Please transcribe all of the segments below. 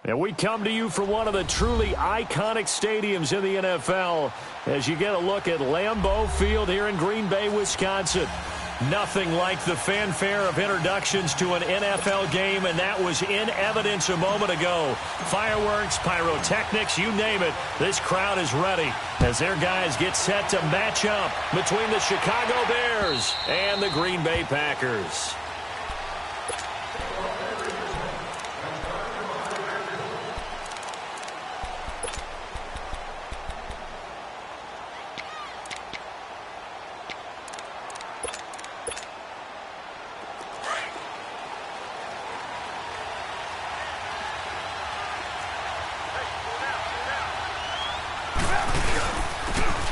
And we come to you from one of the truly iconic stadiums in the NFL as you get a look at Lambeau Field here in Green Bay, Wisconsin. Nothing like the fanfare of introductions to an NFL game, and that was in evidence a moment ago. Fireworks, pyrotechnics, you name it, this crowd is ready as their guys get set to match up between the Chicago Bears and the Green Bay Packers.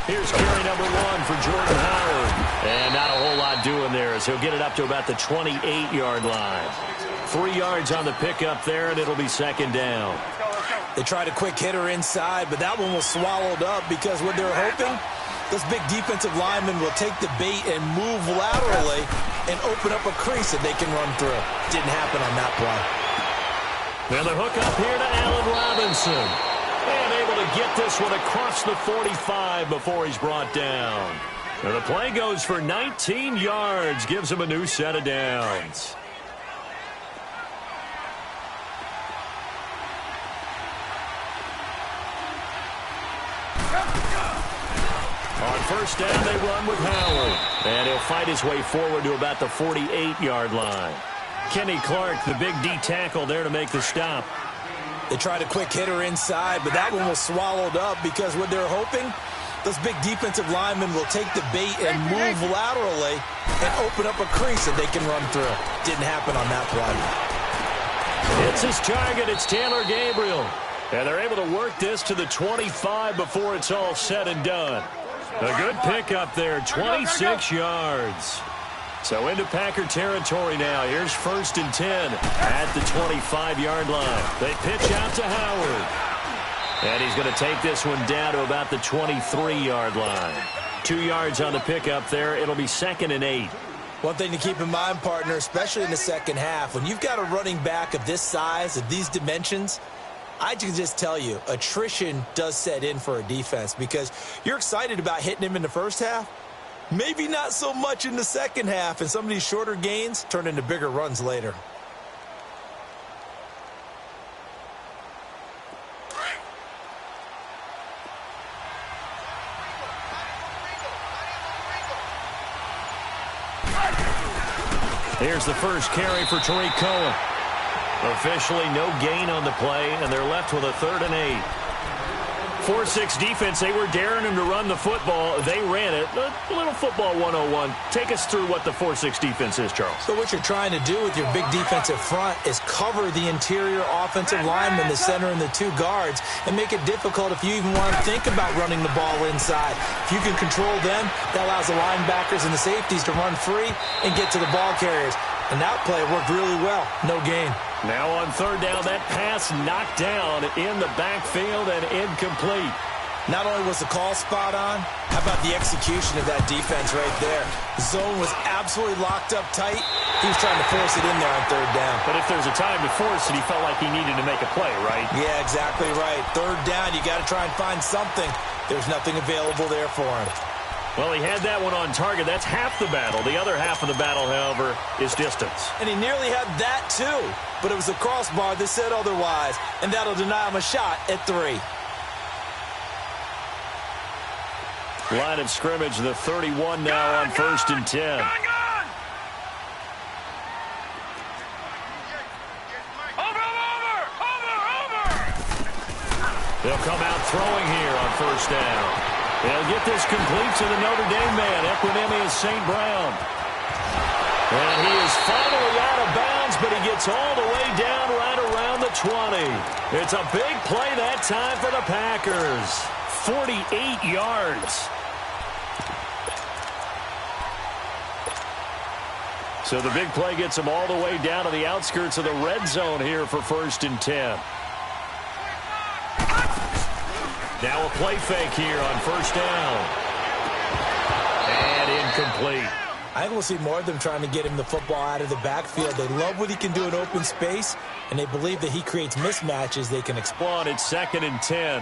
Here's carry number 1 for Jordan Howard. And not a whole lot doing there as he'll get it up to about the 28-yard line. 3 yards on the pickup there, and it'll be second down. They tried a quick hitter inside, but that one was swallowed up because what they're hoping, this big defensive lineman will take the bait and move laterally and open up a crease that they can run through. Didn't happen on that play. And the hook up here to Allen Robinson. And able to get this one across the 45 before he's brought down. Now the play goes for 19 yards, gives him a new set of downs. On first down, they run with Howard. And he'll fight his way forward to about the 48-yard line. Kenny Clark, the big D tackle there to make the stop. They tried a quick hitter inside, but that one was swallowed up because what they're hoping, this big defensive lineman will take the bait and move laterally and open up a crease that they can run through. Didn't happen on that play. It's his target. It's Taylor Gabriel. And they're able to work this to the 25 before it's all said and done. A good pickup there, 26 yards. So into Packer territory now. Here's 1st and 10 at the 25-yard line. They pitch out to Howard. And he's going to take this one down to about the 23-yard line. 2 yards on the pickup there. It'll be 2nd and 8. One thing to keep in mind, partner, especially in the second half, when you've got a running back of this size, of these dimensions, I can just tell you, attrition does set in for a defense because you're excited about hitting him in the first half. Maybe not so much in the second half, and some of these shorter gains turn into bigger runs later. Here's the first carry for Tariq Cohen. Officially no gain on the play, and they're left with a 3rd and 8. 4-6 defense, they were daring him to run the football. They ran it. A little football 101. Take us through what the 4-6 defense is, Charles. So what you're trying to do with your big defensive front is cover the interior offensive lineman, the center, and the 2 guards, and make it difficult if you even want to think about running the ball inside. If you can control them, that allows the linebackers and the safeties to run free and get to the ball carriers. And that play worked really well. No gain. Now on 3rd down, that pass knocked down in the backfield and incomplete. Not only was the call spot on, how about the execution of that defense right there? The zone was absolutely locked up tight. He was trying to force it in there on 3rd down. But if there's a time to force it, he felt like he needed to make a play, right? Yeah, exactly right. 3rd down, you got to try and find something. There's nothing available there for him. Well, he had that one on target. That's half the battle. The other half of the battle, however, is distance. And he nearly had that, too. But it was the crossbar that said otherwise. And that'll deny him a shot at 3. Line of scrimmage, the 31 now on 1st and 10. They'll come out throwing here on 1st down. They'll get this complete to the Notre Dame man, Equinemius St. Brown. And he is finally out of bounds, but he gets all the way down right around the 20. It's a big play that time for the Packers. 48 yards. So the big play gets him all the way down to the outskirts of the red zone here for 1st and 10. Now a play fake here on 1st down. And incomplete. I think we'll see more of them trying to get him the football out of the backfield. They love what he can do in open space, and they believe that he creates mismatches they can exploit. It's 2nd and 10.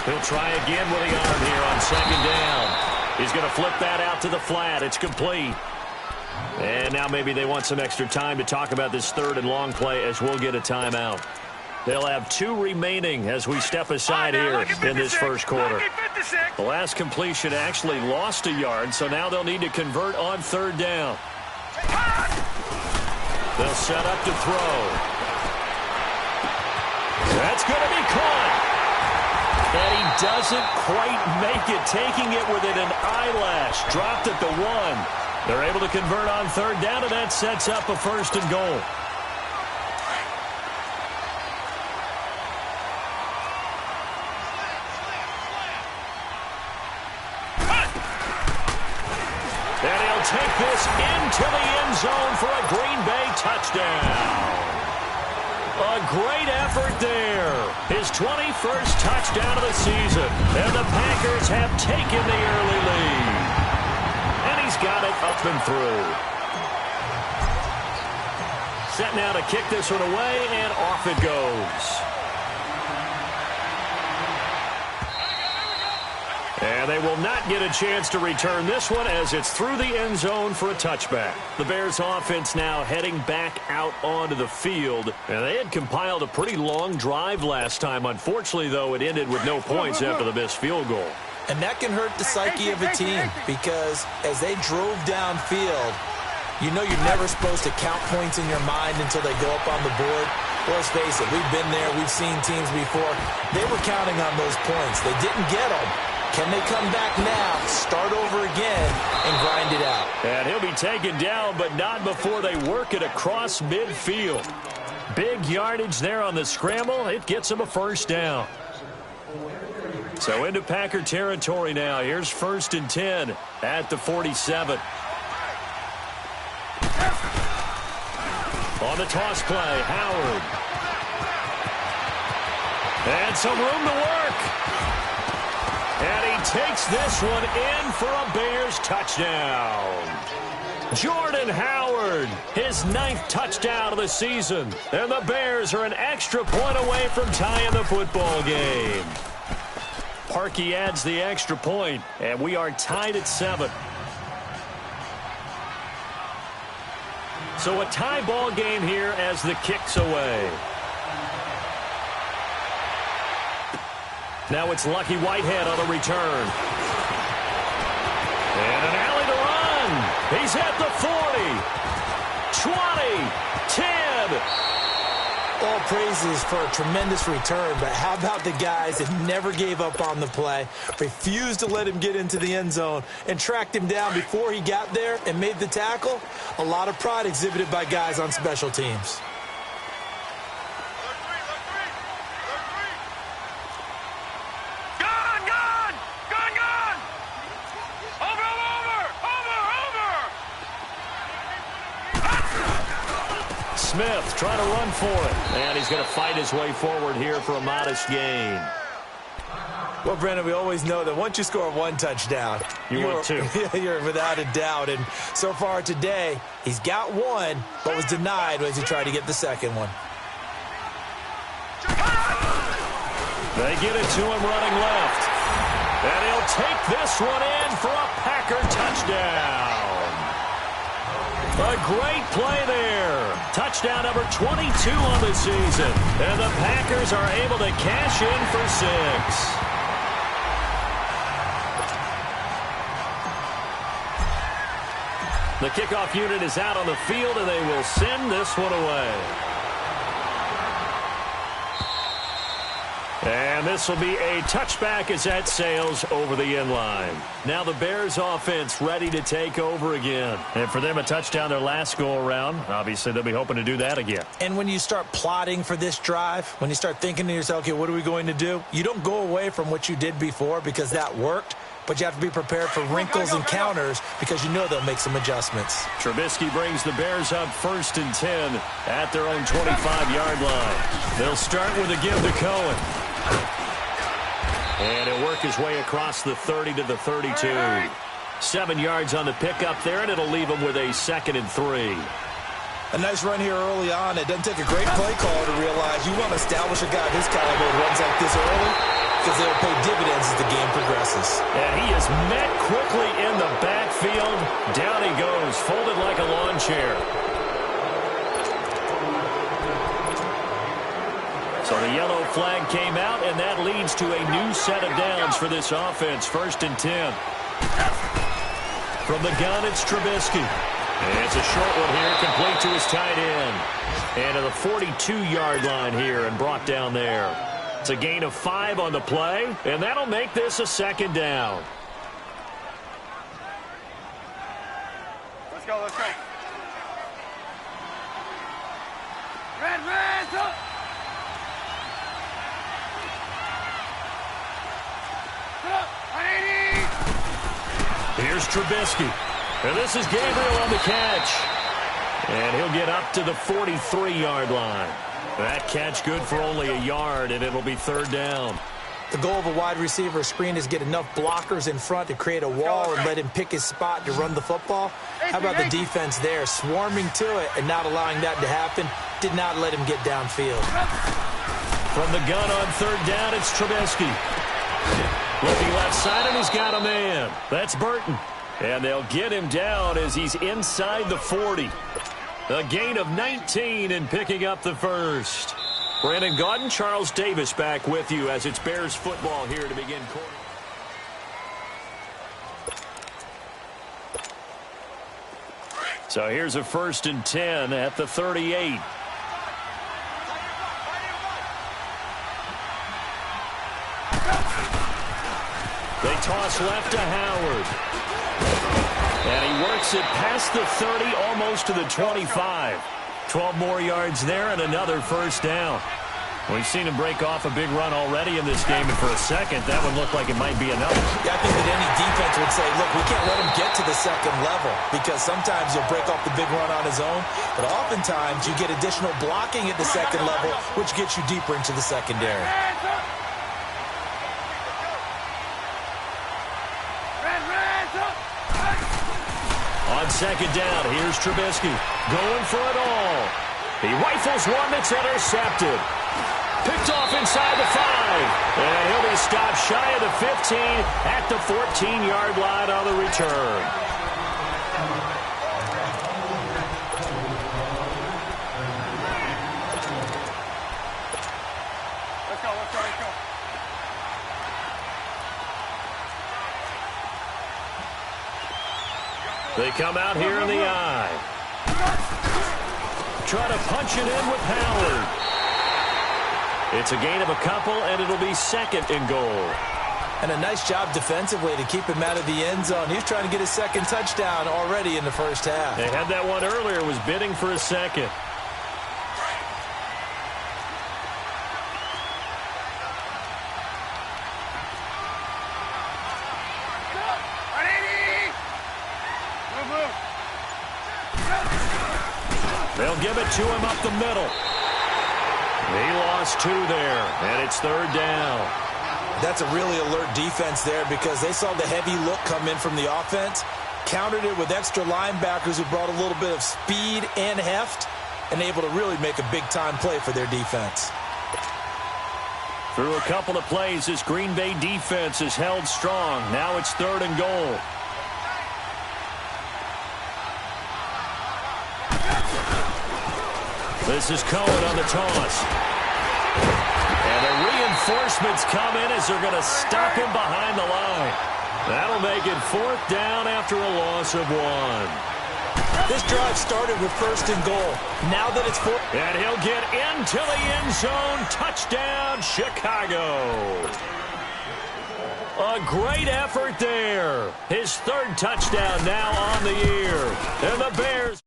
He'll try again with the arm here on 2nd down. He's going to flip that out to the flat. It's complete. And now maybe they want some extra time to talk about this 3rd and long play as we'll get a timeout. They'll have 2 remaining as we step aside here in this first quarter. The last completion actually lost a yard, so now they'll need to convert on 3rd down. They'll set up to throw. That's going to be caught. And he doesn't quite make it, taking it within an eyelash. Dropped at the 1. They're able to convert on 3rd down, and that sets up a 1st and goal. And he'll take this into the end zone for a Green Bay touchdown. A great effort there. His 21st touchdown of the season. And the Packers have taken the early lead. And he's got it up and through. Set now to kick this one away, and off it goes. And they will not get a chance to return this one as it's through the end zone for a touchback. The Bears offense now heading back out onto the field. And they had compiled a pretty long drive last time. Unfortunately, though, it ended with no points after the missed field goal. And that can hurt the psyche of a team because as they drove downfield, you know you're never supposed to count points in your mind until they go up on the board. Well, let's face it, we've been there. We've seen teams before. They were counting on those points. They didn't get them. Can they come back now, start over again, and grind it out? And he'll be taken down, but not before they work it across midfield. Big yardage there on the scramble. It gets him a 1st down. So into Packer territory now. Here's 1st and 10 at the 47. On the toss play, Howard. And some room to work. And he takes this one in for a Bears touchdown. Jordan Howard, his 9th touchdown of the season. And the Bears are an extra point away from tying the football game. Parkey adds the extra point, and we are tied at 7. So a tie ball game here as the kick's away. Now it's Lucky Whitehead on the return. And an alley to run. He's at the 40, 20, 10. All praises for a tremendous return, but how about the guys that never gave up on the play, refused to let him get into the end zone, and tracked him down before he got there and made the tackle? A lot of pride exhibited by guys on special teams. Smith trying to run for it. And he's going to fight his way forward here for a modest gain. Well, Brendan, we always know that once you score 1 touchdown, want 2. You're without a doubt. And so far today, he's got 1, but was denied as he tried to get the 2nd one. They get it to him running left. And he'll take this one in for a Packer touchdown. A great play there. Touchdown number 22 on the season. And the Packers are able to cash in for 6. The kickoff unit is out on the field, and they will send this one away. And this will be a touchback as that sails over the end line. Now the Bears offense ready to take over again. And for them, a touchdown their last go-around. Obviously, they'll be hoping to do that again. And when you start plotting for this drive, when you start thinking to yourself, okay, what are we going to do? You don't go away from what you did before because that worked. But you have to be prepared for wrinkles and counters because you know they'll make some adjustments. Trubisky brings the Bears up 1st and 10 at their own 25-yard line. They'll start with a give to Cohen. And he'll work his way across the 30 to the 32. 7 yards on the pickup there, and it'll leave him with a 2nd and 3. A nice run here early on. It doesn't take a great play caller to realize you want to establish a guy of his caliber who runs like this early because they'll pay dividends as the game progresses. And he is met quickly in the backfield. Down he goes, folded like a lawn chair. So the yellow flag came out, and that leads to a new set of downs for this offense. 1st and 10. From the gun, it's Trubisky. And it's a short one here, complete to his tight end. And to the 42-yard line here and brought down there. It's a gain of 5 on the play, and that'll make this a 2nd down. Let's go, let's go. Red, up! Here's Trubisky. And this is Gabriel on the catch. And he'll get up to the 43-yard line. That catch good for only a yard, and it'll be 3rd down. The goal of a wide receiver screen is get enough blockers in front to create a wall and let him pick his spot to run the football. How about the defense there, swarming to it and not allowing that to happen? Did not let him get downfield. From the gun on 3rd down, it's Trubisky. Looking left side, and he's got a man. That's Burton. And they'll get him down as he's inside the 40. A gain of 19 and picking up the 1st. Brandon Gaudin, Charles Davis back with you as it's Bears football here to begin quarter. So here's a 1st and 10 at the 38. They toss left to Howard. And he works it past the 30, almost to the 25. 12 more yards there and another 1st down. We've seen him break off a big run already in this game, and for a second, that would look like it might be another. Yeah, I think that any defense would say, look, we can't let him get to the 2nd level because sometimes he'll break off the big run on his own, but oftentimes you get additional blocking at the 2nd level, which gets you deeper into the secondary. On 2nd down, here's Trubisky going for it all. He rifles one that's intercepted. Picked off inside the 5. And he'll be stopped shy of the 15 at the 14-yard line on the return. Let's go, let's go, let's go. They come out here in the eye. Try to punch it in with Howard. It's a gain of a couple, and it'll be 2nd and goal. And a nice job defensively to keep him out of the end zone. He was trying to get his 2nd touchdown already in the 1st half. They had that one earlier, was bidding for a 2nd. They'll give it to him up the middle. He lost 2 there, and it's 3rd down. That's a really alert defense there because they saw the heavy look come in from the offense, countered it with extra linebackers who brought a little bit of speed and heft, and able to really make a big-time play for their defense. Through a couple of plays, this Green Bay defense is held strong. Now it's 3rd and goal. This is Cohen on the toss. And the reinforcements come in as they're going to stop him behind the line. That'll make it 4th down after a loss of 1. This drive started with 1st and goal. Now that it's 4th. And he'll get into the end zone. Touchdown, Chicago. A great effort there. His 3rd touchdown now on the year. And the Bears.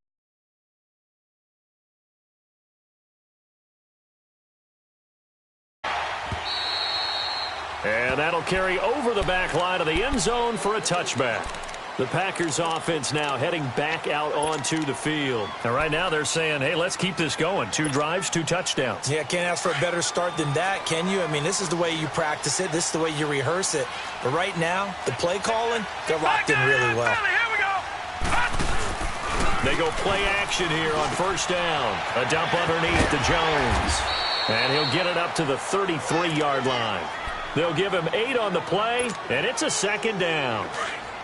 And that'll carry over the back line of the end zone for a touchback. The Packers offense now heading back out onto the field. And right now they're saying, hey, let's keep this going. 2 drives, 2 touchdowns. Yeah, can't ask for a better start than that, can you? I mean, this is the way you practice it. This is the way you rehearse it. But right now, the play calling, they're locked in really well. They go play action here on first down. A dump underneath to Jones. And he'll get it up to the 33-yard line. They'll give him 8 on the play, and it's a second down.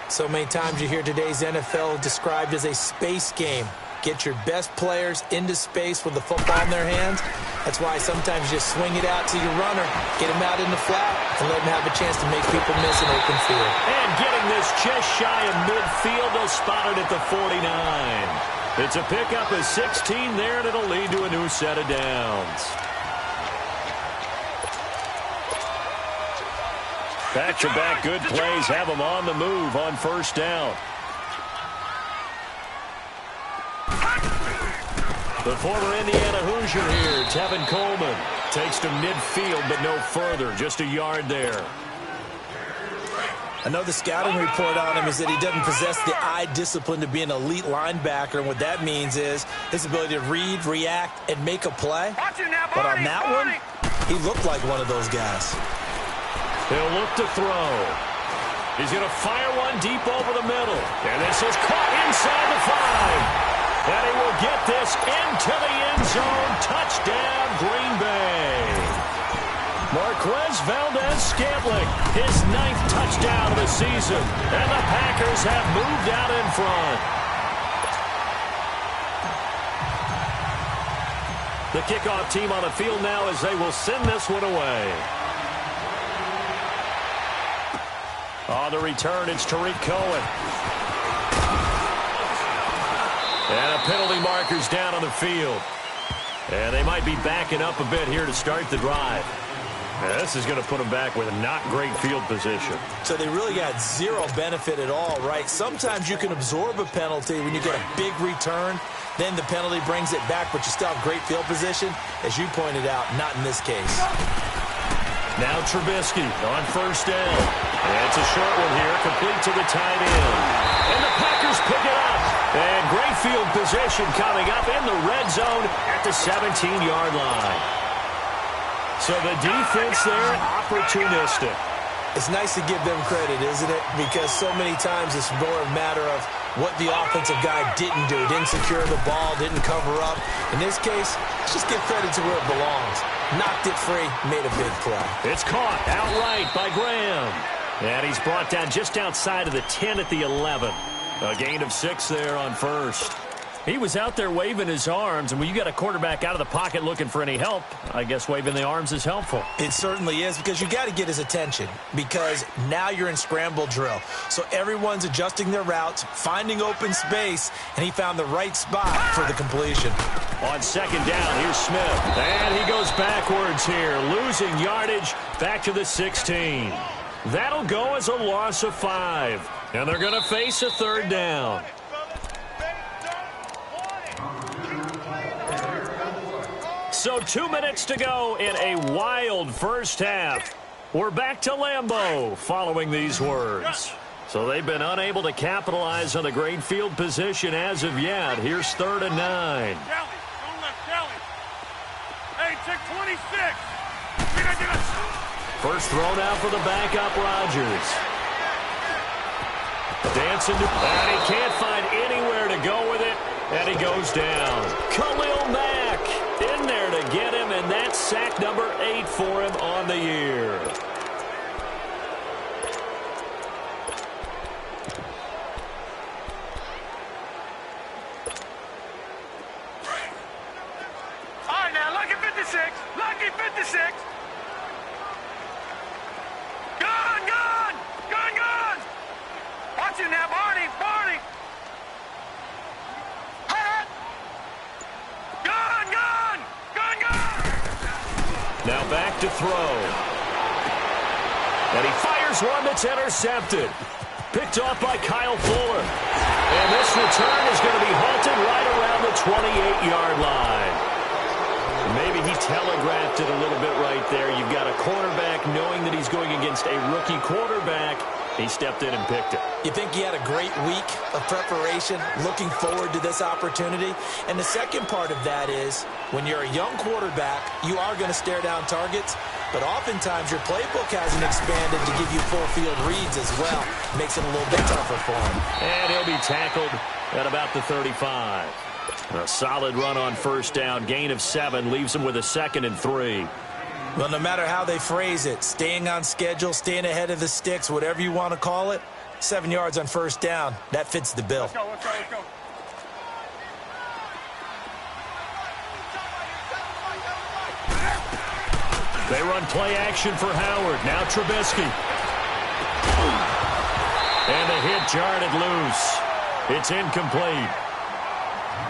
So many times you hear today's NFL described as a space game. Get your best players into space with the football in their hands. That's why sometimes you just swing it out to your runner, get him out in the flat, and let him have a chance to make people miss an open field. And getting this just shy of midfield, they'll spot it at the 49. It's a pickup of 16 there, and it'll lead to a new set of downs. Back-to-back good plays have them on the move on first down. The former Indiana Hoosier here, Tevin Coleman, takes to midfield but no further, just a yard there. I know the scouting report on him is that he doesn't possess the eye discipline to be an elite linebacker, and what that means is his ability to read, react, and make a play. But on that one, he looked like one of those guys. He'll look to throw. He's going to fire one deep over the middle. And this is caught inside the 5. And he will get this into the end zone. Touchdown, Green Bay. Marquez Valdez-Scantling, his 9th touchdown of the season. And the Packers have moved out in front. The kickoff team on the field now as they will send this one away. On the return, it's Tariq Cohen. And a penalty marker's down on the field. And they might be backing up a bit here to start the drive. And this is going to put them back with a not great field position. So they really got zero benefit at all, right? Sometimes you can absorb a penalty when you get a big return. Then the penalty brings it back, but you still have great field position. As you pointed out, not in this case. Now Trubisky on first down. And it's a short one here, complete to the tight end. And the Packers pick it up. And great field position coming up in the red zone at the 17-yard line. So the defense there, opportunistic. It's nice to give them credit, isn't it? Because so many times it's more a matter of what the offensive guy didn't do. Didn't secure the ball, didn't cover up. In this case, let's just give credit to where it belongs. Knocked it free, made a big play. It's caught outright by Graham. And he's brought down just outside of the 10 at the 11. A gain of 6 there on first. He was out there waving his arms, and when you got a quarterback out of the pocket looking for any help, I guess waving the arms is helpful. It certainly is, because you got to get his attention, because now you're in scramble drill. So everyone's adjusting their routes, finding open space, and he found the right spot for the completion. On second down, here's Smith. And he goes backwards here, losing yardage back to the 16. That'll go as a loss of 5. And they're going to face a third down. So 2 minutes to go in a wild first half. We're back to Lambeau following these words. So they've been unable to capitalize on the great field position as of yet. Here's 3rd and 9. Kelly, don't left Kelly. Hey, check 26. First thrown out for the backup, Rodgers. Dancing to, and he can't find anywhere to go with it, and he goes down. Khalil Mack in there to get him, and that's sack number 8 for him on the year. All right, now, lucky 56. Lucky 56. Gone, gone. Gone, gone. Watch it now, Barney. Barney. Hot. Gone, gone. Gone, gone. Now back to throw. And he fires one that's intercepted. Picked off by Kyle Fuller. And this return is going to be halted right around the 28-yard line. Maybe he telegraphed it a little bit right there. You've got a quarterback knowing that he's going against a rookie quarterback. He stepped in and picked it. You think he had a great week of preparation, looking forward to this opportunity? And the second part of that is, when you're a young quarterback, you are going to stare down targets, but oftentimes your playbook hasn't expanded to give you full field reads as well. Makes it a little bit tougher for him. And he'll be tackled at about the 35. A solid run on first down. Gain of 7 leaves him with a 2nd and 3. Well, no matter how they phrase it, staying on schedule, staying ahead of the sticks, whatever you want to call it, 7 yards on first down, that fits the bill. Let's go, let's go, let's go. They run play action for Howard. Now Trubisky. And the hit jarred it loose. It's incomplete.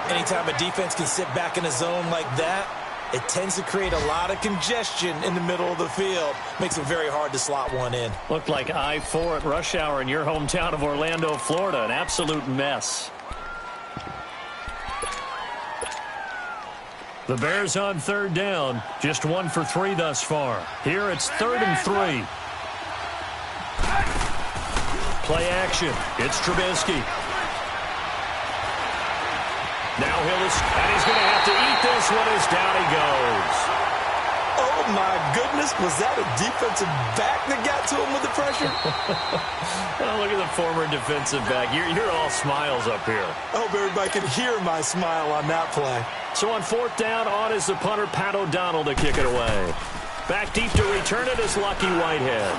Anytime a defense can sit back in a zone like that, it tends to create a lot of congestion in the middle of the field. Makes it very hard to slot one in. Looked like I-4 at rush hour in your hometown of Orlando, Florida. An absolute mess. The Bears on third down. Just 1 for 3 thus far. Here it's 3rd and 3. Play action. It's Trubisky. Now he's going to have to eat this one as down he goes. Oh, my goodness. Was that a defensive back that got to him with the pressure? Oh, look at the former defensive back. You're all smiles up here. I hope everybody can hear my smile on that play. So on 4th down, on is the punter, Pat O'Donnell, to kick it away. Back deep to return it is Lucky Whitehead.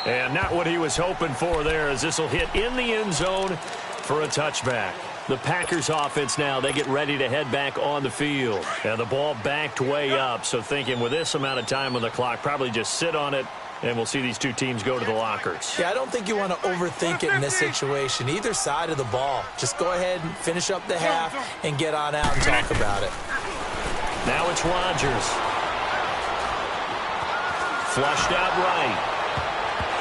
And not what he was hoping for there, as this will hit in the end zone for a touchback. The Packers offense now, they get ready to head back on the field. And the ball backed way up, so thinking with this amount of time on the clock, probably just sit on it, and we'll see these two teams go to the lockers. Yeah, I don't think you want to overthink it in this situation. Either side of the ball. Just go ahead and finish up the half and get on out and talk about it. Now it's Rodgers. Flushed out right.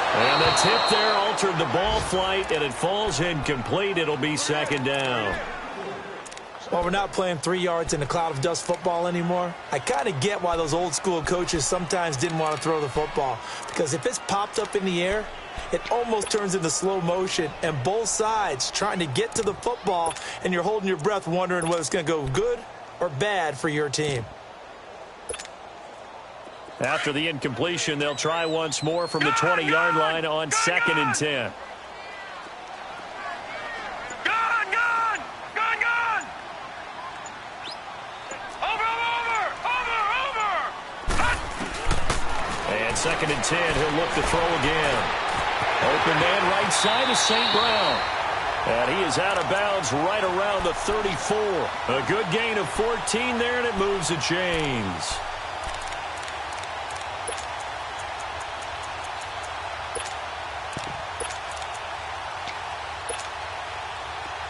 And the tip there altered the ball flight, and it falls incomplete. It'll be 2nd down. Well, we're not playing 3 yards in a cloud of dust football anymore. I kind of get why those old school coaches sometimes didn't want to throw the football. Because if it's popped up in the air, it almost turns into slow motion. And both sides trying to get to the football, and you're holding your breath wondering whether it's going to go good or bad for your team. After the incompletion, they'll try once more from the 20-yard line on 2nd and 10. And 2nd and 10, he'll look to throw again. Open man right side is St. Brown. And he is out of bounds right around the 34. A good gain of 14 there, and it moves the chains.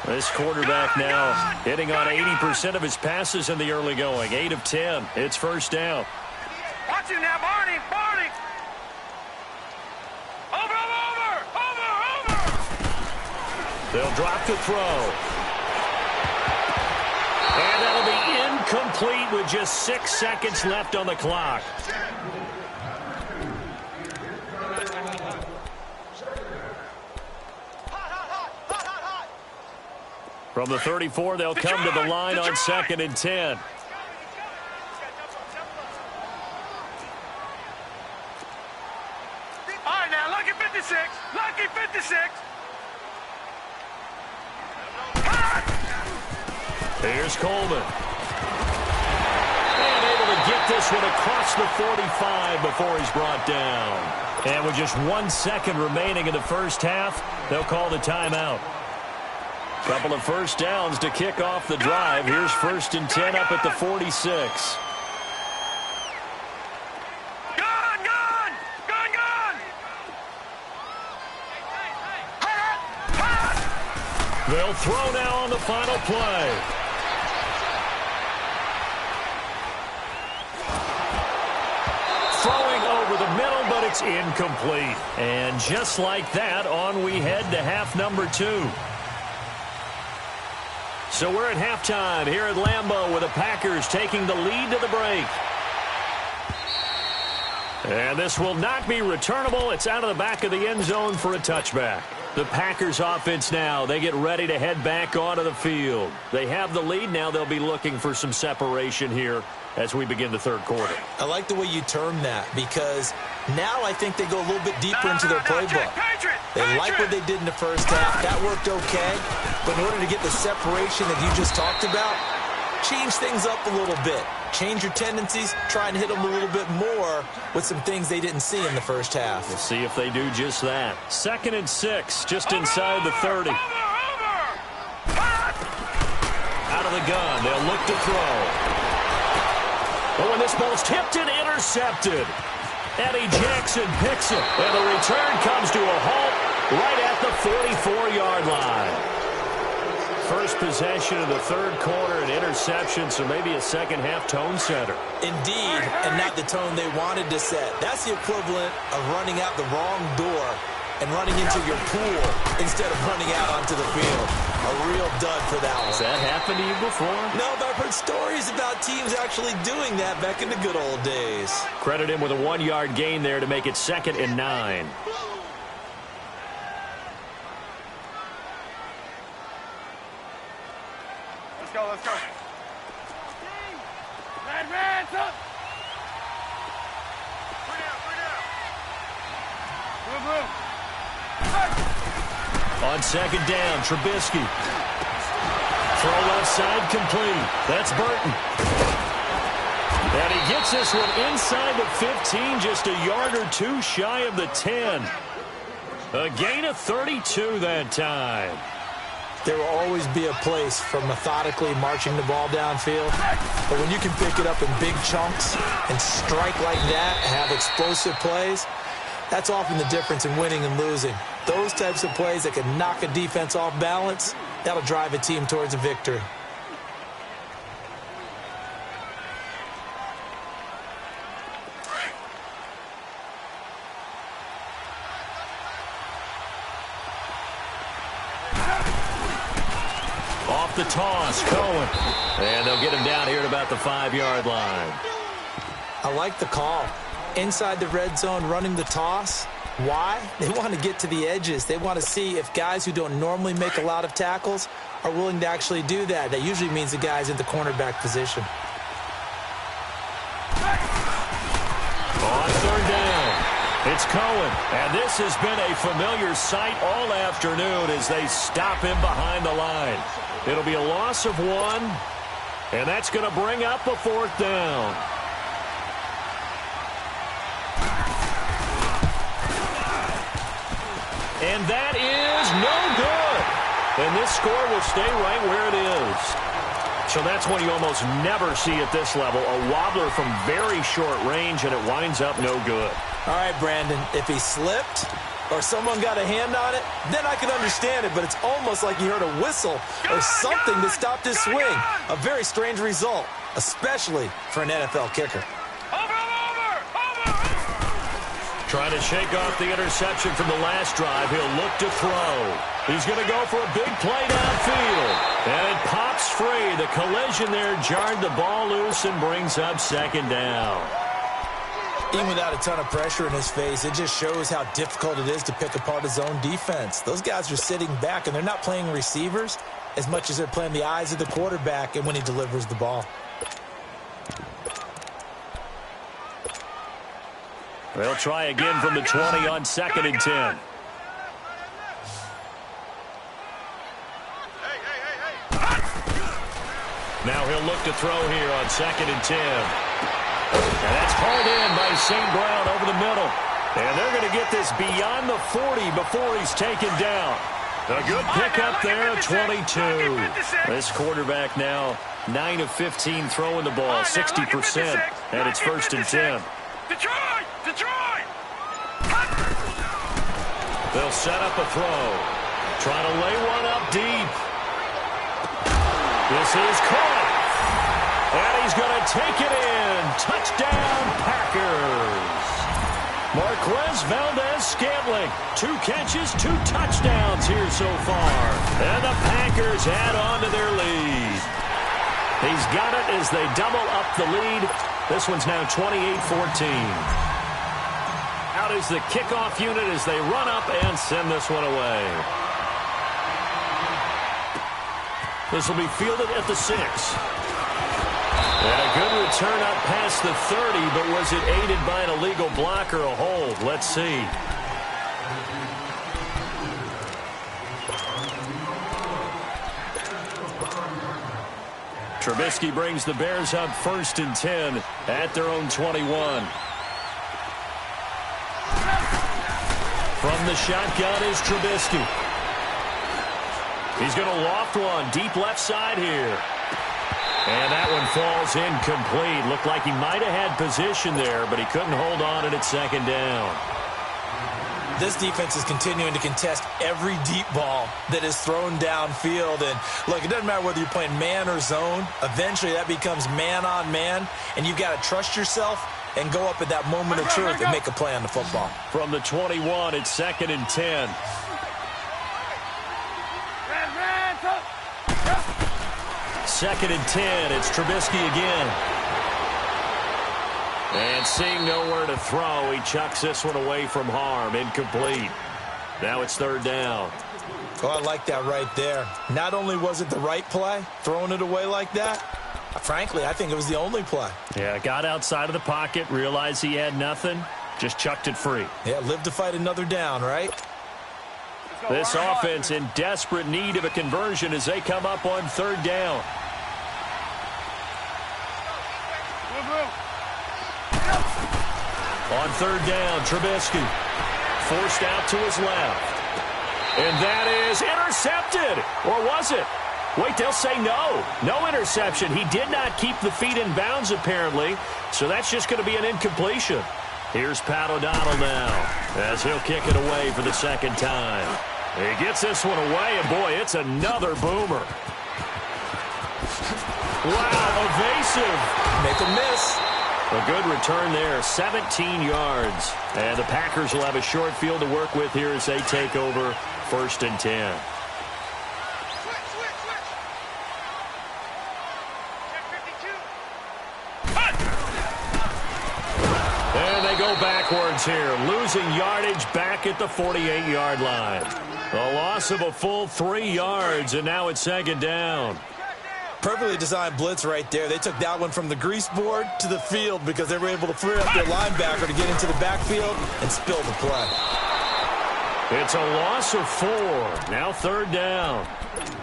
This quarterback now hitting on 80% of his passes in the early going. 8 of 10. It's first down. Watch him now, Barney. Barney. Over. They'll drop to throw. And that'll be incomplete with just 6 seconds left on the clock. From the 34, they'll come to the line on 2nd and 10. All right, now, lucky 56. Lucky 56. Here's Coleman. And able to get this one across the 45 before he's brought down. And with just 1 second remaining in the first half, they'll call the timeout. Couple of first downs to kick off the drive. Here's 1st and 10 up at the 46. They'll throw now on the final play. Throwing over the middle, but it's incomplete. And just like that, on we head to half number 2. So we're at halftime here at Lambeau with the Packers taking the lead to the break. And this will not be returnable. It's out of the back of the end zone for a touchback. The Packers offense now, they get ready to head back onto the field. They have the lead. Now they'll be looking for some separation here as we begin the third quarter. I like the way you term that because now I think they go a little bit deeper into their playbook. They like what they did in the first half. That worked okay. But in order to get the separation that you just talked about, change things up a little bit. Change your tendencies. Try and hit them a little bit more with some things they didn't see in the first half. We'll see if they do just that. 2nd and 6, just inside the 30. Out of the gun, they'll look to throw. Oh, and this ball's tipped and intercepted. Eddie Jackson picks it, and the return comes to a halt right at the 44-yard line. First possession of the third quarter, an interception, so maybe a second-half tone setter. Indeed, and not the tone they wanted to set. That's the equivalent of running out the wrong door and running into your pool instead of running out onto the field. A real dud for that one. Has that happened to you before? No, but I've heard stories about teams actually doing that back in the good old days. Credit him with a 1-yard gain there to make it 2nd and 9. Let's go. Red, up. Blue. On 2nd down, Trubisky. Throw left side complete. That's Burton. And he gets this one inside the 15, just a yard or two shy of the 10. A gain of 32 that time. There will always be a place for methodically marching the ball downfield. But when you can pick it up in big chunks and strike like that and have explosive plays, that's often the difference in winning and losing. Those types of plays that can knock a defense off balance, that'll drive a team towards a victory. Off the toss, Cohen. And they'll get him down here at about the 5-yard line. I like the call. Inside the red zone, running the toss. Why? They want to get to the edges. They want to see if guys who don't normally make a lot of tackles are willing to actually do that. That usually means the guy's in the cornerback position. On 3rd down, it's Cohen. And this has been a familiar sight all afternoon as they stop him behind the line. It'll be a loss of 1, and that's going to bring up a 4th down. And that is no good. And this score will stay right where it is. So that's when you almost never see at this level a wobbler from very short range, and it winds up no good. All right, Brandon, if he slipped or someone got a hand on it, then I can understand it, but it's almost like you heard a whistle or something that stopped his swing. A very strange result, especially for an NFL kicker. Trying to shake off the interception from the last drive. He'll look to throw. He's going to go for a big play downfield. And it pops free. The collision there jarred the ball loose and brings up 2nd down. Even without a ton of pressure in his face, it just shows how difficult it is to pick apart his own defense. Those guys are sitting back, and they're not playing receivers as much as they're playing the eyes of the quarterback and when he delivers the ball. They'll try again from the 20 on 2nd and 10. Now he'll look to throw here on 2nd and 10. And that's hauled in by St. Brown over the middle. And they're going to get this beyond the 40 before he's taken down. A good pickup there at 22. This quarterback now 9 of 15 throwing the ball, 60%. And it's 1st and 10. Detroit! They'll set up a throw. Trying to lay one up deep. This is caught. And he's going to take it in. Touchdown, Packers. Marquez Valdez-Scantling. 2 catches, 2 touchdowns here so far. And the Packers add on to their lead. He's got it as they double up the lead. This one's now 28-14. out as the kickoff unit as they run up and send this one away. This will be fielded at the 6. And a good return up past the 30, but was it aided by an illegal block or a hold? Let's see. Trubisky brings the Bears up 1st and 10 at their own 21. From the shotgun is Trubisky. He's going to loft one deep left side here. And that one falls incomplete. Looked like he might have had position there, but he couldn't hold on at 2nd down. This defense is continuing to contest every deep ball that is thrown downfield. And, look, it doesn't matter whether you're playing man or zone. Eventually, that becomes man on man, and you've got to trust yourself and go up at that moment of truth and make a play on the football. From the 21, it's 2nd and 10. 2nd and 10. It's Trubisky again. And seeing nowhere to throw, he chucks this one away from harm. Incomplete. Now it's 3rd down. Oh, I like that right there. Not only was it the right play, throwing it away like that, frankly, I think it was the only play. Yeah, got outside of the pocket, realized he had nothing, just chucked it free. Yeah, live to fight another down, right? This offense in desperate need of a conversion as they come up on 3rd down. On 3rd down, Trubisky forced out to his left. And that is intercepted. Or was it? Wait, they'll say no. No interception. He did not keep the feet in bounds, apparently. So that's just going to be an incompletion. Here's Pat O'Donnell now as he'll kick it away for the 2nd time. He gets this one away, and boy, it's another boomer. Wow, evasive. Make a miss. A good return there, 17 yards. And the Packers will have a short field to work with here as they take over 1st and 10. And they go backwards here, losing yardage back at the 48-yard line. A loss of a full 3 yards, and now it's 2nd down. Perfectly designed blitz right there. They took that one from the grease board to the field because they were able to free up their linebacker to get into the backfield and spill the play. It's a loss of 4. Now 3rd down.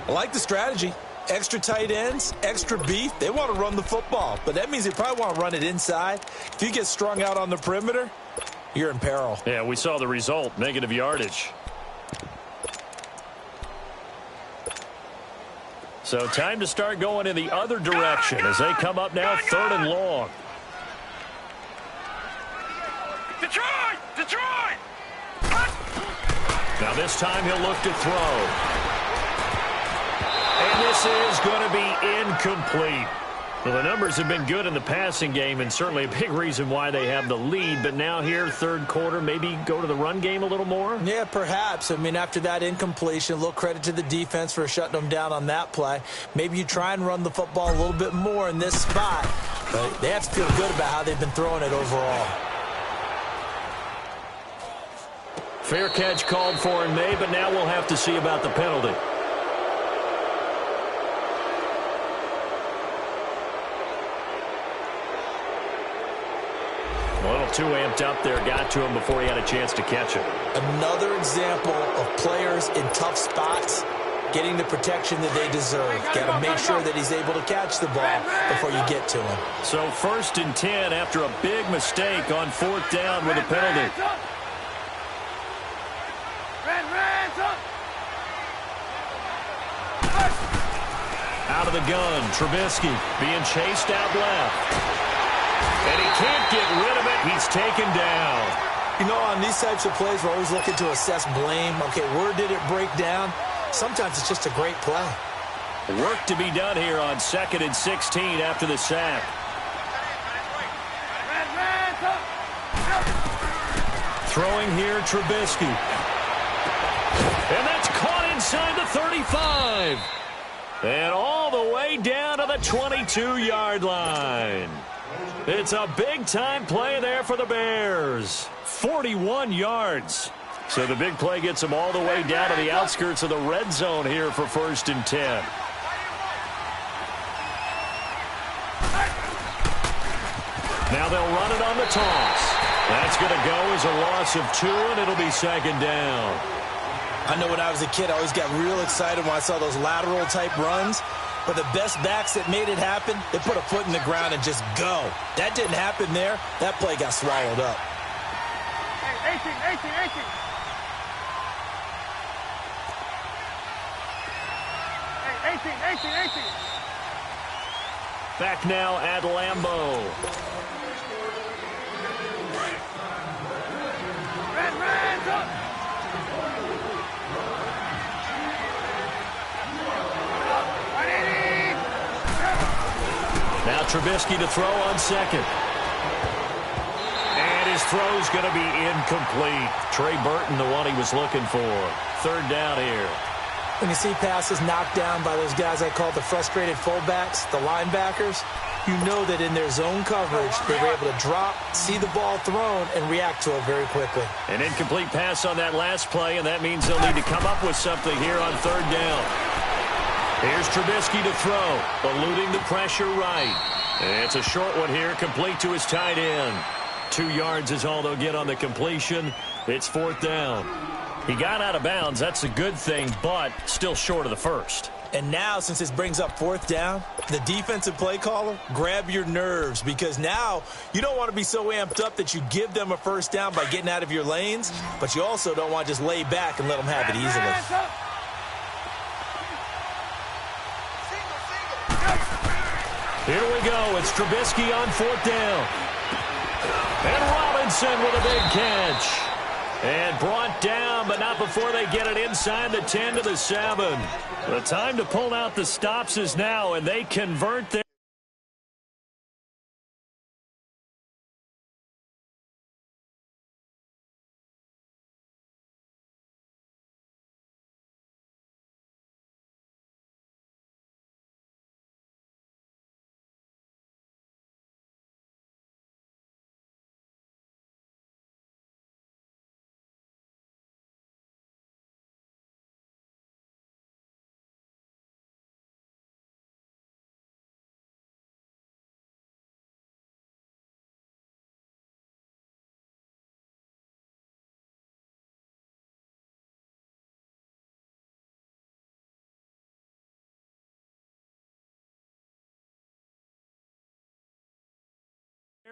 I like the strategy. Extra tight ends, extra beef. They want to run the football, but that means they probably want to run it inside. If you get strung out on the perimeter, you're in peril. Yeah, we saw the result, negative yardage. So time to start going in the other direction as they come up now 3rd and long. Detroit! Detroit! Now this time he'll look to throw. And this is going to be incomplete. Well, the numbers have been good in the passing game and certainly a big reason why they have the lead. But now here, 3rd quarter, maybe go to the run game a little more? Yeah, perhaps. I mean, after that incompletion, a little credit to the defense for shutting them down on that play. Maybe you try and run the football a little bit more in this spot. But they have to feel good about how they've been throwing it overall. Fair catch called for in May, but now we'll have to see about the penalty. A little too amped up there, got to him before he had a chance to catch it. Another example of players in tough spots getting the protection that they deserve. Got to make sure that he's able to catch the ball before you get to him. So 1st and 10 after a big mistake on 4th down with a penalty. Out of the gun, Trubisky being chased out left. And he can't get rid of it. He's taken down. You know, on these types of plays, we're always looking to assess blame. Okay, where did it break down? Sometimes it's just a great play. Work to be done here on 2nd and 16 after the sack. Throwing here, Trubisky. And that's caught inside the 35. And all the way down to the 22-yard line. It's a big-time play there for the Bears. 41 yards. So the big play gets them all the way down to the outskirts of the red zone here for 1st and 10. Now they'll run it on the toss. That's going to go as a loss of 2, and it'll be 2nd down. I know when I was a kid, I always got real excited when I saw those lateral-type runs. But the best backs that made it happen, they put a foot in the ground and just go. That didn't happen there. That play got swallowed up. Hey, 18. Hey, 18. Back now at Lambeau. Red, up. Now Trubisky to throw on 2nd. And his throw's going to be incomplete. Trey Burton, the one he was looking for. 3rd down here. When you see passes knocked down by those guys I call the frustrated fullbacks, the linebackers, you know that in their zone coverage, they were able to drop, see the ball thrown, and react to it very quickly. An incomplete pass on that last play, and that means they'll need to come up with something here on 3rd down. Here's Trubisky to throw, eluding the pressure right. And it's a short one here, complete to his tight end. 2 yards is all they'll get on the completion. It's 4th down. He got out of bounds. That's a good thing, but still short of the 1st. And now, since this brings up 4th down, the defensive play caller, grab your nerves, because now you don't want to be so amped up that you give them a 1st down by getting out of your lanes, but you also don't want to just lay back and let them have it easily. Here we go. It's Trubisky on 4th down. And Robinson with a big catch. And brought down, but not before they get it inside the 10 to the 7. The time to pull out the stops is now, and they convert their...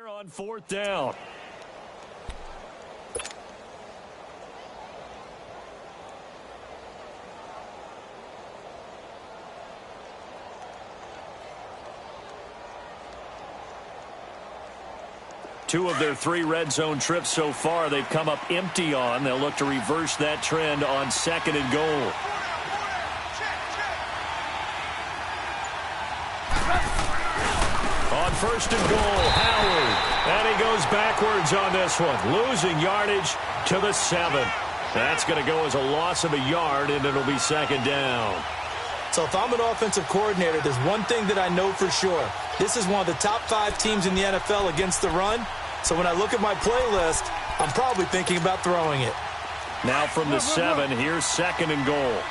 on 4th down. Two of their 3 red zone trips so far, they've come up empty on. They'll look to reverse that trend on 2nd and goal. On 1st and goal, Howard. And he goes backwards on this one, losing yardage to the 7. That's going to go as a loss of a yard, and it'll be 2nd down. So if I'm an offensive coordinator, there's one thing that I know for sure. This is one of the top 5 teams in the NFL against the run. So when I look at my playlist, I'm probably thinking about throwing it. Now from the 7, here's 2nd and goal.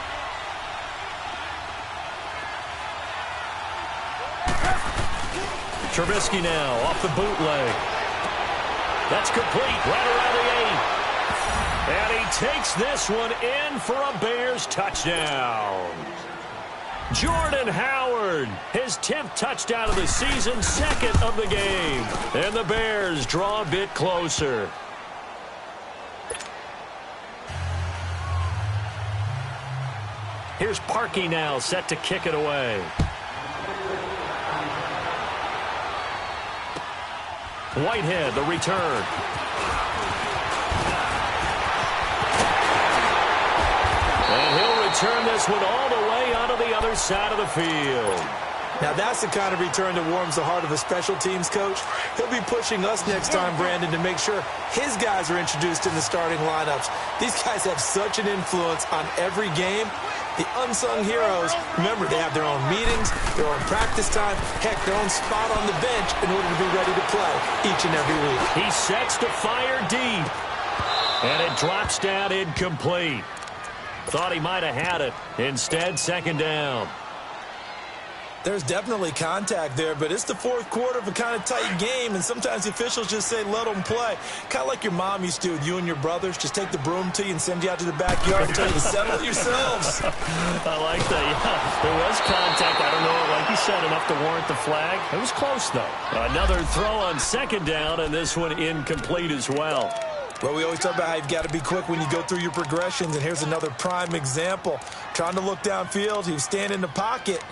Trubisky now off the bootleg. That's complete right around the 8. And he takes this one in for a Bears touchdown. Jordan Howard, his 10th touchdown of the season, 2nd of the game. And the Bears draw a bit closer. Here's Parkey now, set to kick it away. Whitehead, the return. And he'll return this one all the way onto the other side of the field. Now that's the kind of return that warms the heart of a special teams coach. He'll be pushing us next time, Brandon, to make sure his guys are introduced in the starting lineups. These guys have such an influence on every game. The unsung heroes, remember, they have their own meetings, their own practice time, heck, their own spot on the bench in order to be ready to play each and every week. He sets to fire deep, and it drops down incomplete. Thought he might have had it. Instead, second down. There's definitely contact there, but it's the fourth quarter of a kind of tight game, and sometimes the officials just say, let them play. Kind of like your mom used to with you and your brothers. Just take the broom to you and send you out to the backyard and tell you to settle it yourselves. I like that. Yeah, there was contact. I don't know, like you said, enough to warrant the flag. It was close, though. Another throw on second down, and this one incomplete as well. Well, we always talk about how you've got to be quick when you go through your progressions, and here's another prime example. Trying to look downfield, he was standing in the pocket,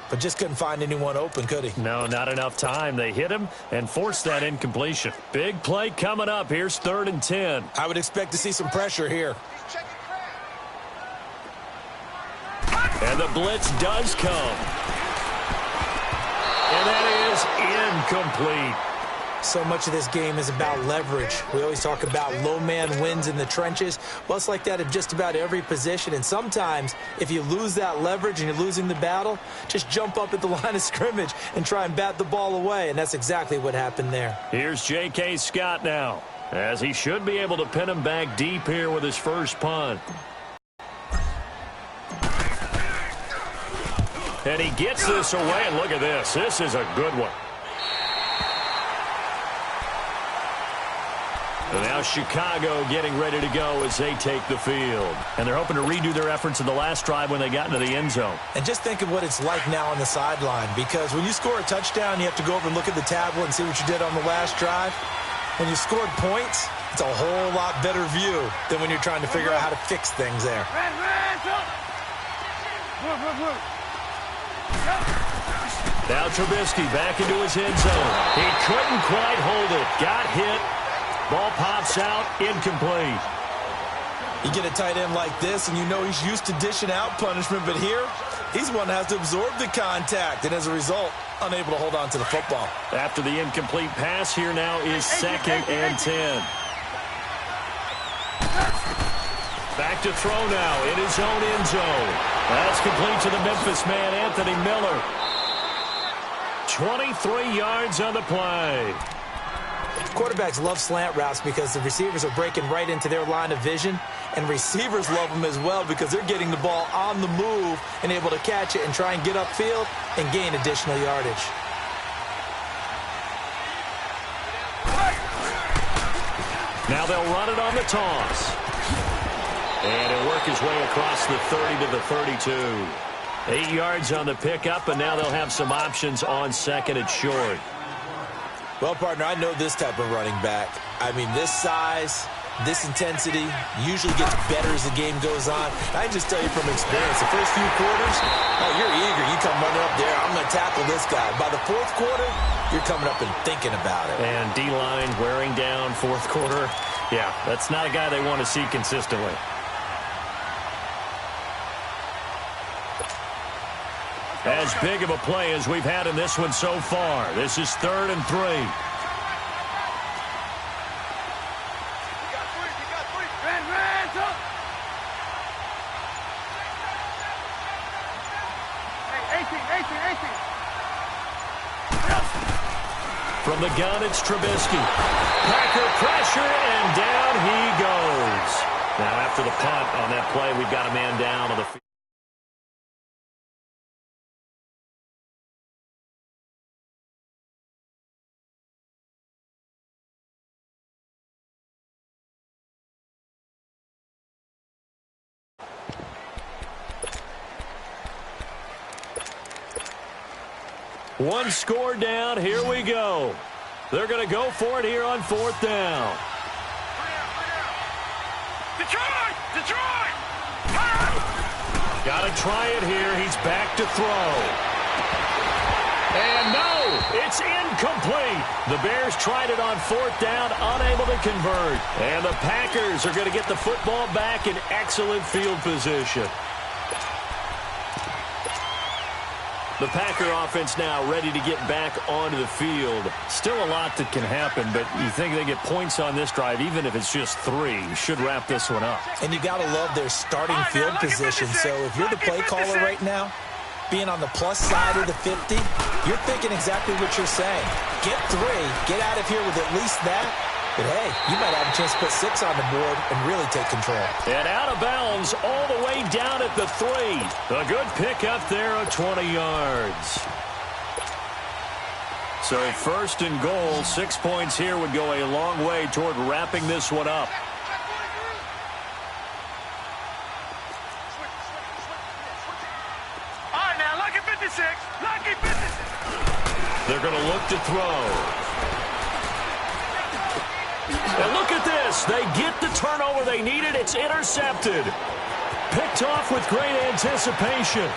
but just couldn't find anyone open, could he? No, not enough time. They hit him and forced that incompletion. Big play coming up. Here's 3rd and 10. I would expect to see some pressure here. And the blitz does come. And that is incomplete. So much of this game is about leverage. We always talk about low man wins in the trenches. Well, it's like that at just about every position. And sometimes, if you lose that leverage and you're losing the battle, just jump up at the line of scrimmage and try and bat the ball away. And that's exactly what happened there. Here's J.K. Scott now, as he should be able to pin him back deep here with his first punt. And he gets this away, and look at this. This is a good one. And now Chicago getting ready to go as they take the field. And they're hoping to redo their efforts in the last drive when they got into the end zone. And just think of what it's like now on the sideline, because when you score a touchdown, you have to go over and look at the tablet and see what you did on the last drive. When you scored points, it's a whole lot better view than when you're trying to figure out how to fix things there. Now Trubisky back into his end zone. He couldn't quite hold it. Got hit. Ball pops out, incomplete. You get a tight end like this, and you know he's used to dishing out punishment, but here, he's one that has to absorb the contact, and as a result, unable to hold on to the football. After the incomplete pass, here now is 2nd and 10. Back to throw now in his own end zone. That's complete to the Memphis man, Anthony Miller. 23 yards on the play. Quarterbacks love slant routes because the receivers are breaking right into their line of vision, and receivers love them as well because they're getting the ball on the move and able to catch it and try and get upfield and gain additional yardage. Now they'll run it on the toss. And it'll work his way across the 30 to the 32. 8 yards on the pickup, and now they'll have some options on 2nd and short. Well, partner, I know this type of running back. I mean, this size, this intensity usually gets better as the game goes on. I can just tell you from experience, the first few quarters, oh, you're eager. You come running up there, I'm going to tackle this guy. By the fourth quarter, you're coming up and thinking about it. And D-line wearing down fourth quarter. Yeah, that's not a guy they want to see consistently. As big of a play as we've had in this one so far. This is 3rd and 3. From the gun, it's Trubisky. Packer pressure, and down he goes. Now after the punt on that play, we've got a man down on the field. One score down. Here we go. They're going to go for it here on 4th down. Detroit! Detroit! Got to try it here. He's back to throw. And no, it's incomplete. The Bears tried it on 4th down, unable to convert. And the Packers are going to get the football back in excellent field position. The Packer offense now ready to get back onto the field. Still a lot that can happen, but you think they get points on this drive, even if it's just 3, should wrap this one up. And you got to love their starting field position. So if you're the play caller right now, being on the plus side of the 50, you're thinking exactly what you're saying. Get 3, get out of here with at least that. But, hey, you might have a chance to put 6 on the board and really take control. And out of bounds all the way down at the 3. A good pick up there of 20 yards. So first and goal, 6 points here would go a long way toward wrapping this one up. All right, now, lucky 56. Lucky 56. They're going to look to throw. And look at this. They get the turnover they needed. It's intercepted. Picked off with great anticipation.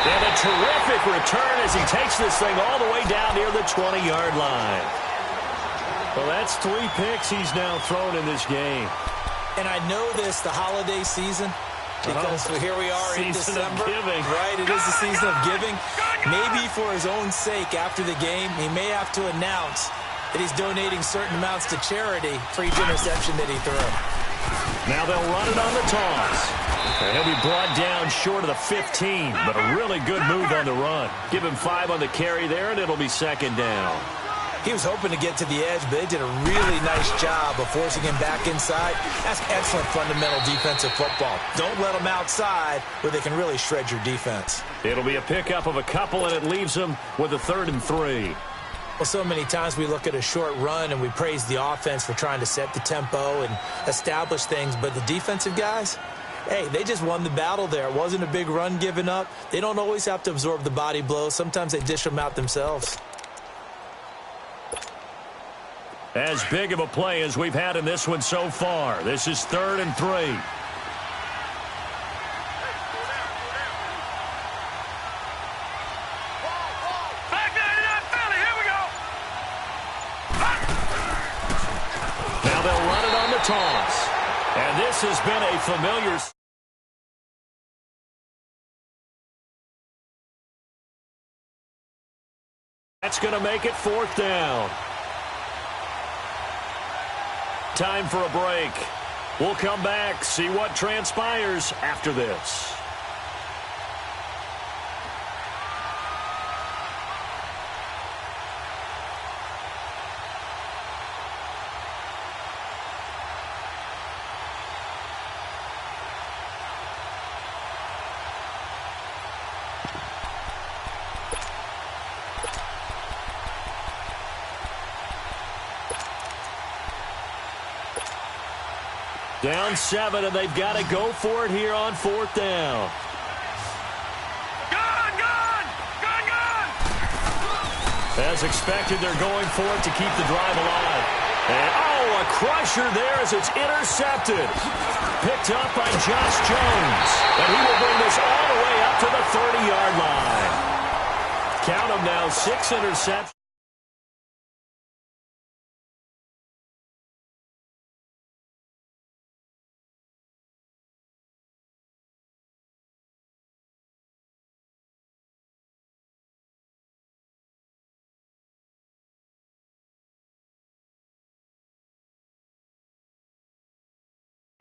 And a terrific return as he takes this thing all the way down near the 20-yard line. Well, that's 3 picks he's now thrown in this game. And I know this, the holiday season, because here we are in December. Right, it is the season of giving. Maybe for his own sake, after the game, he may have to announce that he's donating certain amounts to charity for each interception that he threw. Now they'll run it on the toss. And he'll be brought down short of the 15, but a really good move on the run. Give him 5 on the carry there, and it'll be second down. He was hoping to get to the edge, but they did a really nice job of forcing him back inside. That's excellent fundamental defensive football. Don't let them outside where they can really shred your defense. It'll be a pickup of a couple, and it leaves them with a 3rd and 3. Well, so many times we look at a short run and we praise the offense for trying to set the tempo and establish things, but the defensive guys, hey, they just won the battle there. It wasn't a big run given up. They don't always have to absorb the body blows. Sometimes they dish them out themselves. As big of a play as we've had in this one so far. This is 3rd and 3. Now they'll run it on the toss. And this has been a familiar... That's going to make it 4th down. Time for a break. We'll come back, see what transpires after this. Down 7, and they've got to go for it here on 4th down. Gun! As expected, they're going for it to keep the drive alive. And, oh, a crusher there as it's intercepted. Picked up by Josh Jones. And he will bring this all the way up to the 30-yard line. Count them now, 6 interceptions.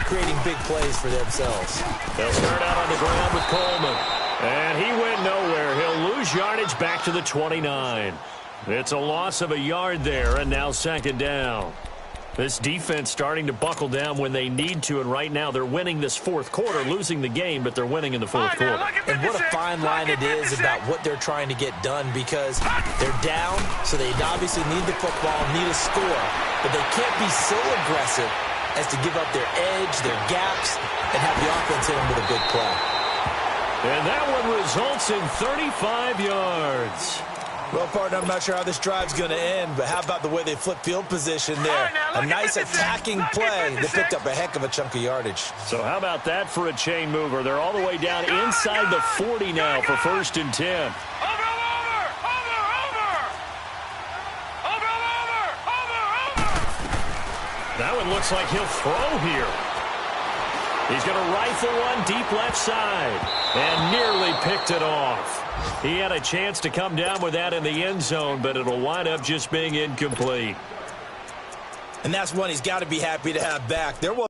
Creating big plays for themselves. They'll start out on the ground with Coleman. And he went nowhere. He'll lose yardage back to the 29. It's a loss of a yard there, and now 2nd down. This defense starting to buckle down when they need to, and right now they're winning this 4th quarter, losing the game, but they're winning in the 4th quarter. And what a fine line it is about what they're trying to get done, because they're down, so they obviously need the football, need a score, but they can't be so aggressive as to give up their edge, their gaps, and have the offense hit them with a big play. And that one results in 35 yards. Well, partner, I'm not sure how this drive's going to end, but how about the way they flip field position there? A nice attacking play that picked up a heck of a chunk of yardage. So how about that for a chain mover? They're all the way down inside the 40 now for 1st and 10. That one looks like he'll throw here. He's going to rifle one deep left side and nearly picked it off. He had a chance to come down with that in the end zone, but it'll wind up just being incomplete. And that's one he's got to be happy to have back. There was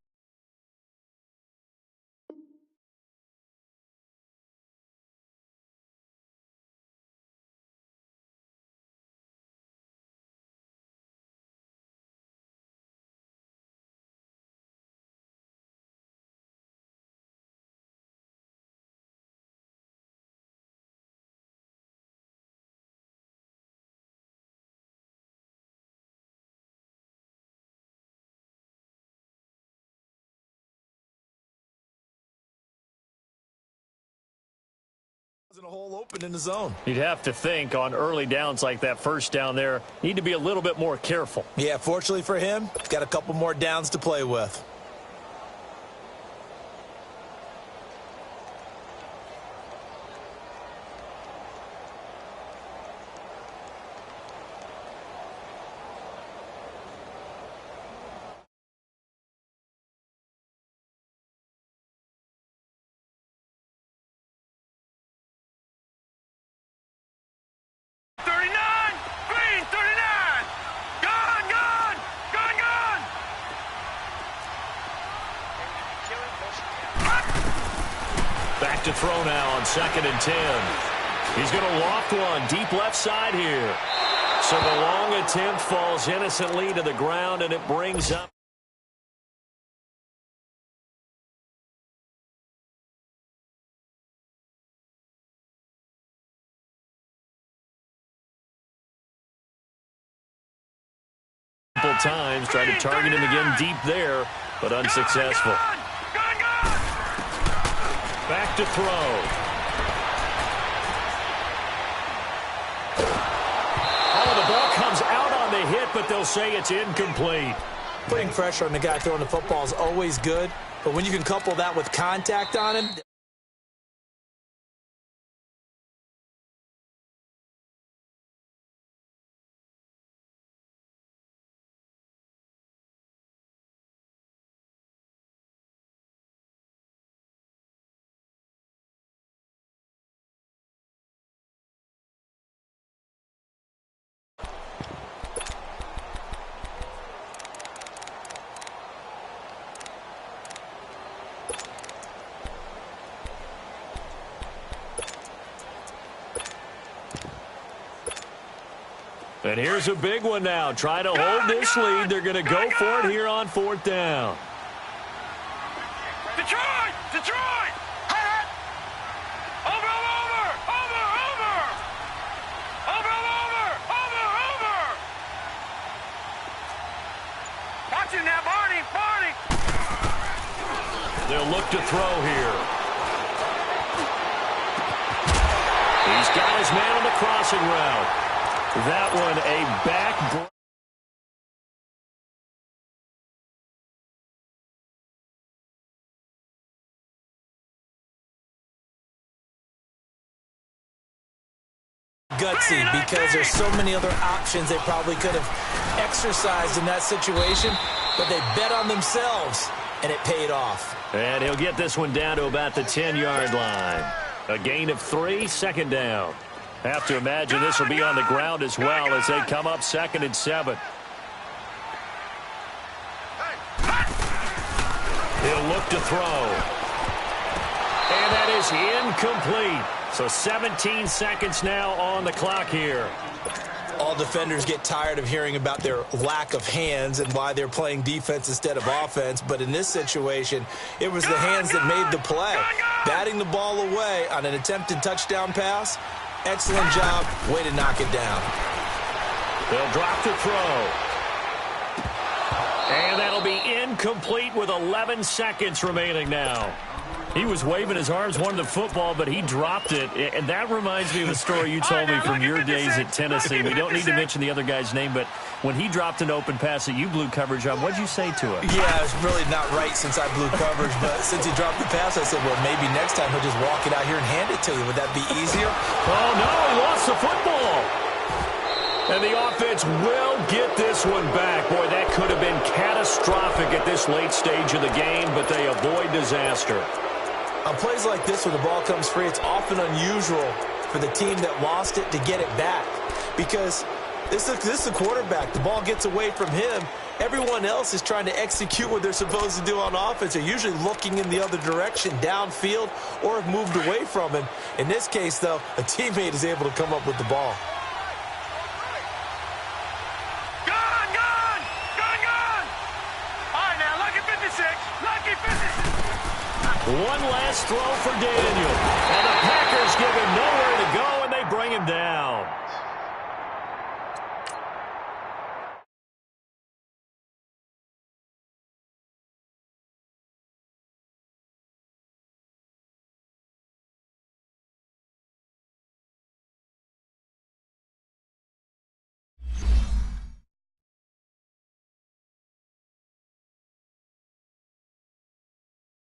a hole open in the zone. You'd have to think on early downs like that first down there, need to be a little bit more careful. Yeah, fortunately for him, he's got a couple more downs to play with. Back to throw now on 2nd and 10. He's going to loft one deep left side here. So the long attempt falls innocently to the ground, and it brings up times, tried to target him again deep there, but unsuccessful. Back to throw. Oh, the ball comes out on the hit, but they'll say it's incomplete. Putting pressure on the guy throwing the football is always good, but when you can couple that with contact on him, and here's a big one now. Try to hold this lead. They're going to go for it here on 4th down. Detroit! Detroit! Over! Watch him now, Barney! They'll look to throw here. He's got his man on the crossing route. That one a back. gutsy because there's so many other options they probably could have exercised in that situation, but they bet on themselves, and it paid off. And he'll get this one down to about the 10-yard line. A gain of 3, 2nd down. Have to imagine this will be on the ground as well as they come up 2nd and 7. He'll look to throw. And that is incomplete. So 17 seconds now on the clock here. All defenders get tired of hearing about their lack of hands and why they're playing defense instead of offense. But in this situation, it was the hands that made the play. Batting the ball away on an attempted touchdown pass. Excellent job. Way to knock it down. They'll drop to throw. And that'll be incomplete with 11 seconds remaining now. He was waving his arms, wanted the football, but he dropped it. And that reminds me of a story you told me from your days at Tennessee. We don't need to mention the other guy's name, but when he dropped an open pass that you blew coverage on, what did you say to him? Yeah, it's really not right since I blew coverage, but since he dropped the pass, I said, well, maybe next time he'll just walk it out here and hand it to you. Would that be easier? Oh, no, he lost the football. And the offense will get this one back. Boy, that could have been catastrophic at this late stage of the game, but they avoid disaster. On plays like this where the ball comes free, it's often unusual for the team that lost it to get it back. Because this is the quarterback. The ball gets away from him. Everyone else is trying to execute what they're supposed to do on offense. They're usually looking in the other direction, downfield, or have moved away from him. In this case, though, a teammate is able to come up with the ball. Lucky 56. One last throw for Daniel. And the Packers give him no